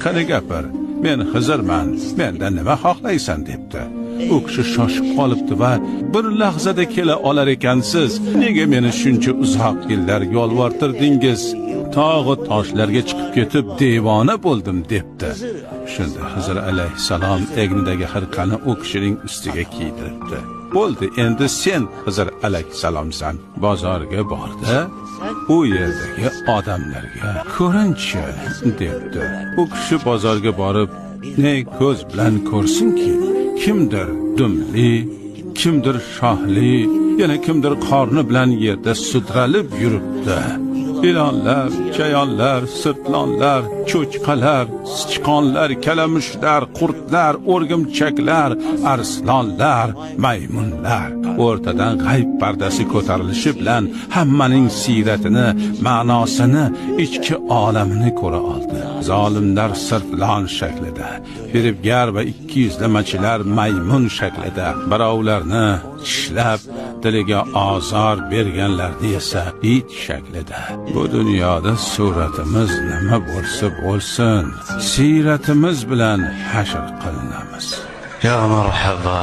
qani gapir, men Xizrman, mendan nima xohlaysan debdi. U kishi shoshib qolibdi va bir lahzada kela olar ekansiz, nega meni shuncha uzoq yillar yolvortirdingiz? Tog'i toshlarga chiqib ketib devona bo'ldim debdi. Shunda Xizr alayhissalom egnidagi xirqani u kishining ustiga kiydirdi. Bo'ldi, endi sen Xizr alayhissalomsan. Bozorga bordi, u yerdagi odamlarga ko'rinchi debdi. U kishi bozorga borib, ne ko'z bilan ko'rsinki, kimdir dumli, kimdir shohli, yana kimdir qorni bilan yerda sudralib yuribdi. İlanlar, chayonlar, sirtlonlar, cho'chqalar, sichqonlar, kalamushlar, qurtlar, o'rgimchaklar, arslonlar, maymunlar. O'rtadan g'ayb pardasi ko'tarilishi bilan hammaning siyratini, ma'nosini, ichki olamini ko'ra oldi. Zolimlar sirtlon shaklida, firibgar va ikkiyuzlamachilar maymun shaklida, birovlarni tishlab diliga azor berganlarni esa it shaklida. Bu dunyoda suratimiz nima bo'lsa bo'lsin, siyratimiz bilan hashr qilinamiz. Ya marhaba.